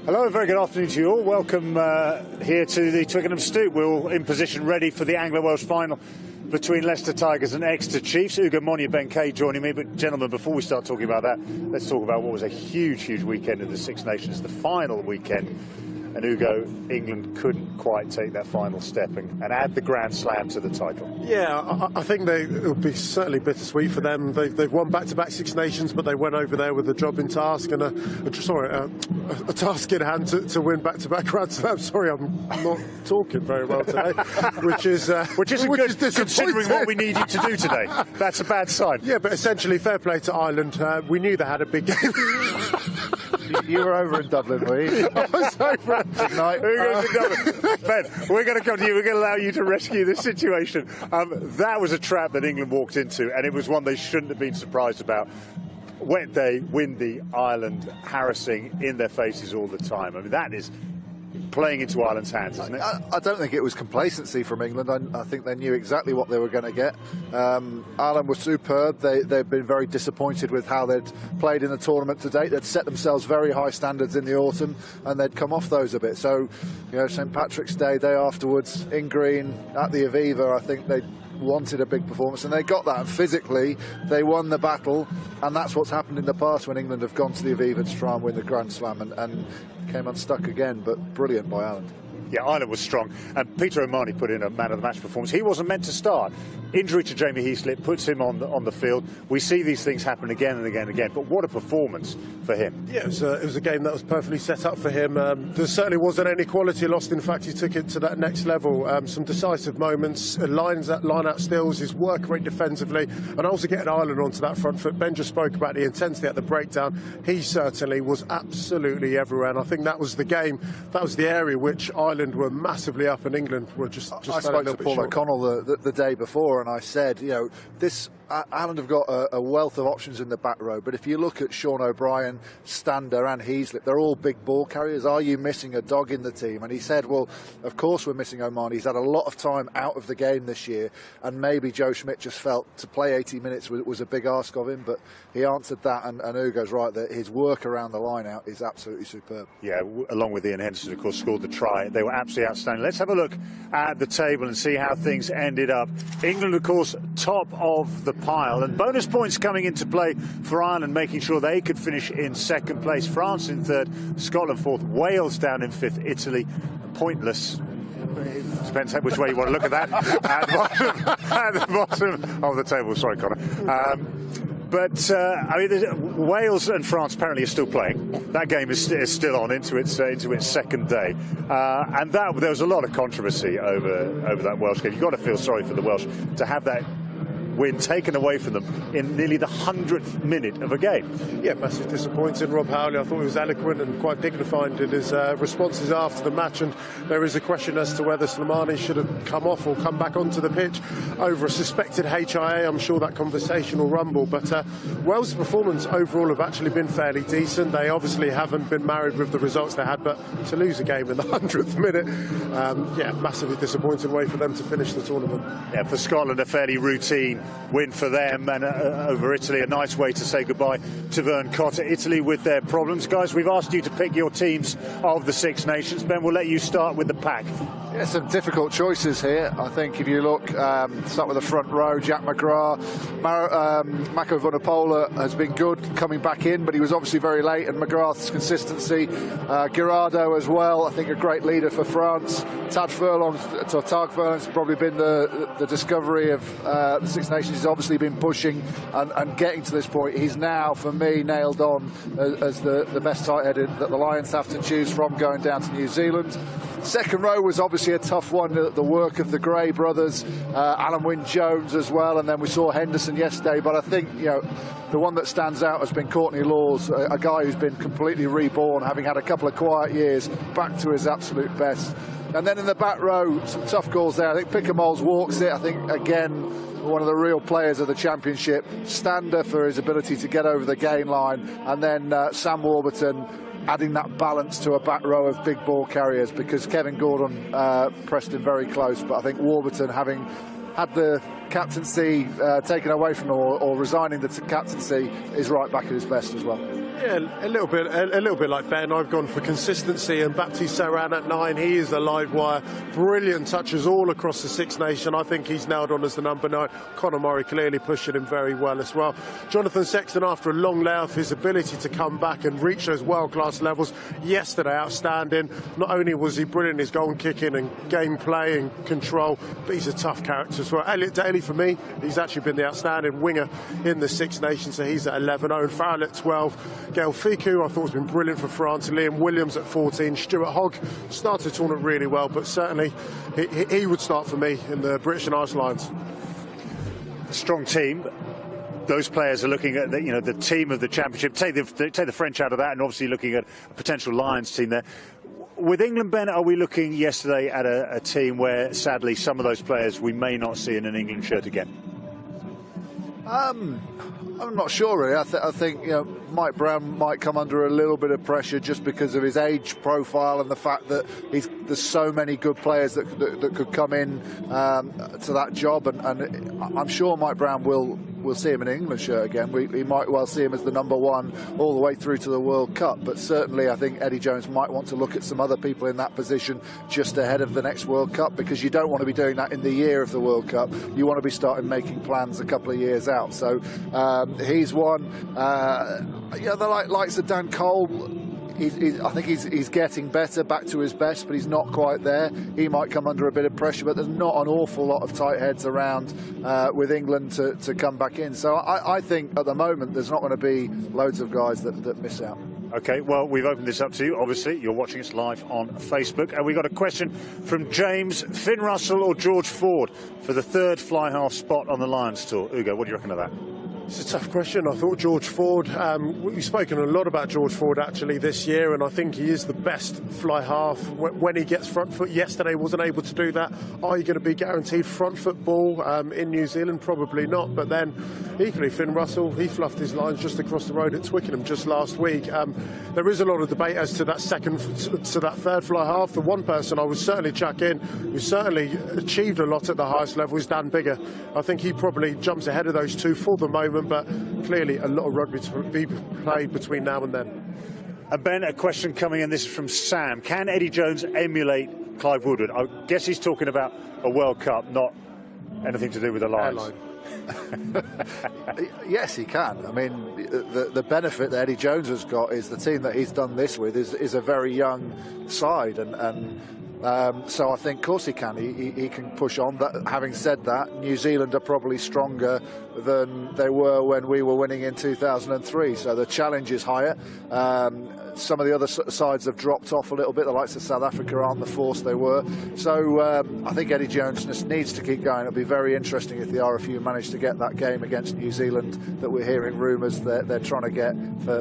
Hello, very good afternoon to you all. Welcome here to the Twickenham Stoop. We're all in position ready for the Anglo-Welsh final between Leicester Tigers and Exeter Chiefs. Ugo, Monye, Ben Kay joining me. But gentlemen, before we start talking about that, let's talk about what was a huge weekend of the Six Nations, the final weekend. And Ugo, England couldn't quite take that final step and add the Grand Slam to the title. Yeah, I think it will be certainly bittersweet for them. They've won back-to-back Six Nations, but they went over there with a job in task and a task in hand to win back-to-back Grand Slam. Sorry, I'm not talking very well today, which is good, considering what we need you to do today. That's a bad sign. Yeah, but essentially, fair play to Ireland. We knew they had a big game. You were over in Dublin, were you? I was over. Tonight. Ben, we're going to come to you. We're going to allow you to rescue this situation. That was a trap that England walked into, and it was one they shouldn't have been surprised about. Wet day, windy, Ireland harassing in their faces all the time. I mean, that is playing into Ireland's hands, isn't it? I don't think it was complacency from England. I think they knew exactly what they were going to get. Ireland was superb. They've been very disappointed with how they'd played in the tournament to date. They'd set themselves very high standards in the autumn, and they'd come off those a bit. So, you know, St Patrick's Day afterwards in green at the Aviva, I think they wanted a big performance, and they got that. And physically, they won the battle, and that's what's happened in the past when England have gone to the Aviva to try and win the Grand Slam, and came unstuck again. But brilliant by Ireland. Yeah, Ireland was strong, and Peter O'Mahony put in a man-of-the-match performance. He wasn't meant to start. Injury to Jamie Heaslip puts him on the field. We see these things happen again and again and again, but what a performance for him. Yeah, it was a game that was perfectly set up for him. There certainly wasn't any quality lost. In fact, he took it to that next level. Some decisive moments, line-out steals, his work rate defensively, and also getting Ireland onto that front foot. Ben just spoke about the intensity at the breakdown. He certainly was absolutely everywhere, and I think that was the game, that was the area which Ireland were massively up and England were just I spoke to Paul O'Connell the day before, and I said, you know, Ireland have got a wealth of options in the back row, but if you look at Sean O'Brien, Stander and Heaslip, they're all big ball carriers. Are you missing a dog in the team? And he said, well, of course we're missing O'Mahony. He's had a lot of time out of the game this year, and maybe Joe Schmidt just felt to play 80 minutes was a big ask of him, but he answered that, and Ugo's right, that his work around the line out is absolutely superb. Yeah, along with Ian Henderson, of course, scored the try. They were absolutely outstanding. Let's have a look at the table and see how things ended up. England, of course, top of the pile, and bonus points coming into play for Ireland, making sure they could finish in second place. France in third, Scotland fourth, Wales down in fifth, Italy pointless. Depends which way you want to look at that. At the bottom of the table. Sorry, Connor. I mean, Wales and France apparently are still playing. That game is still on into its second day, and there was a lot of controversy over that Welsh game. You've got to feel sorry for the Welsh to have that win taken away from them in nearly the 100th minute of a game. Yeah, massive disappointing. Rob Howley, I thought he was eloquent and quite dignified in his responses after the match, and there is a question as to whether Slimani should have come off or come back onto the pitch over a suspected HIA. I'm sure that conversation will rumble, but Wales' performance overall have actually been fairly decent. They obviously haven't been married with the results they had, but to lose a game in the 100th minute, yeah, massively disappointing way for them to finish the tournament. Yeah, for Scotland, a fairly routine win for them, and over Italy, a nice way to say goodbye to Vern Cotter. Italy with their problems. Guys, we've asked you to pick your teams of the Six Nations. Ben, we'll let you start with the pack. Yeah, some difficult choices here. I think if you look, start with the front row, Jack McGrath, Mako Vunipola has been good coming back in, but he was obviously very late, and McGrath's consistency. Girardeau as well, I think a great leader for France. Tadhg Furlong's probably been the discovery of the Six Nations. He's obviously been pushing and getting to this point. He's now, for me, nailed on as the best tight head that the Lions have to choose from going down to New Zealand. Second row was obviously a tough one, the work of the Gray brothers, Alan Wynne-Jones as well, and then we saw Henderson yesterday. But I think, you know, the one that stands out has been Courtney Laws, a guy who's been completely reborn, having had a couple of quiet years, back to his absolute best. And then in the back row, some tough calls there. I think Pickamoles walks it. I think, again, one of the real players of the championship. Stander for his ability to get over the gain line, and then Sam Warburton adding that balance to a back row of big ball carriers, because Kevin Gordon pressed him very close, but I think Warburton, having had the captaincy taken away from him or resigning the captaincy, is right back at his best as well. Yeah, a little bit like Ben. I've gone for consistency, and Baptiste Saran at 9. He is a live wire, brilliant touches all across the Six Nations. I think he's nailed on as the number 9. Conor Murray clearly pushing him very well as well. Jonathan Sexton, after a long layoff, his ability to come back and reach those world-class levels yesterday, outstanding. Not only was he brilliant in his goal kicking and game play and control, but he's a tough character as well. Elliot Daly, for me, he's actually been the outstanding winger in the Six Nations, so he's at 11. Owen Farrell at 12. Gael Fickou, I thought, has been brilliant for France. Liam Williams at 14. Stuart Hogg started the tournament really well, but certainly he would start for me in the British and Irish Lions. Strong team. Those players are looking at the team of the championship. Take the French out of that, and obviously looking at a potential Lions team there. With England, Ben, are we looking yesterday at a team where, sadly, some of those players we may not see in an England shirt again? I'm not sure, really. I think Mike Brown might come under a little bit of pressure just because of his age profile and the fact that there's so many good players that could come in to that job, and I'm sure Mike Brown will see him in an England shirt again. We might well see him as the number 1 all the way through to the World Cup, but certainly I think Eddie Jones might want to look at some other people in that position just ahead of the next World Cup, because you don't want to be doing that in the year of the World Cup. You want to be starting making plans a couple of years out. So he's one. The likes of Dan Cole, I think he's getting better, back to his best, but he's not quite there. He might come under a bit of pressure, but there's not an awful lot of tight heads around with England to come back in. So I think at the moment there's not going to be loads of guys that miss out. OK, well, we've opened this up to you. Obviously, you're watching us live on Facebook. And we've got a question from James. Finn Russell or George Ford for the 3rd fly-half spot on the Lions tour? Ugo, what do you reckon of that? It's a tough question. I thought George Ford, we've spoken a lot about George Ford actually this year, and I think he is the best fly half when he gets front foot. Yesterday wasn't able to do that. Are you going to be guaranteed front foot ball in New Zealand? Probably not. But then equally, Finn Russell, he fluffed his lines just across the road at Twickenham just last week. There is a lot of debate as to that 3rd fly half. The one person I would certainly chuck in, who certainly achieved a lot at the highest level, is Dan Biggar. I think he probably jumps ahead of those two for the moment, but clearly a lot of rugby to be played between now and then. And Ben, a question coming in, this is from Sam. Can Eddie Jones emulate Clive Woodward? I guess he's talking about a World Cup, not anything to do with the Lions. Yes, he can. I mean, the benefit that Eddie Jones has got is the team that he's done this with is a very young side, and so I think, of course, he can. He can push on. Having said that, New Zealand are probably stronger than they were when we were winning in 2003. So the challenge is higher. Some of the other sides have dropped off a little bit. The likes of South Africa aren't the force they were. So I think Eddie Jones just needs to keep going. It'll be very interesting if the RFU manage to get that game against New Zealand that we're hearing rumours that they're trying to get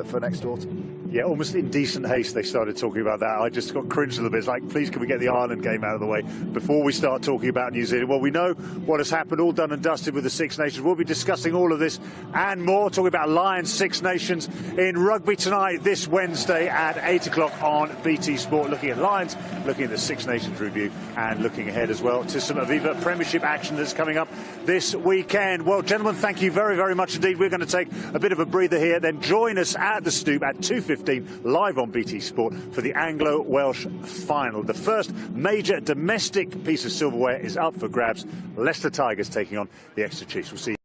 for next autumn. Yeah, almost in decent haste they started talking about that. I just got cringed a little bit. It's like, please, can we get the Ireland game out of the way before we start talking about New Zealand? Well, we know what has happened, all done and dusted with the Six Nations. We'll be discussing all of this and more, talking about Lions Six Nations in rugby tonight, this Wednesday at 8 o'clock on BT Sport. Looking at Lions, looking at the Six Nations review, and looking ahead as well to some Aviva Premiership action that's coming up this weekend. Well, gentlemen, thank you very, very much indeed. We're going to take a bit of a breather here, then join us at the Stoop at 2:15 live on BT Sport for the Anglo-Welsh final. The first major domestic piece of silverware is up for grabs. Leicester Tigers taking on the Exeter Chiefs. We'll see you.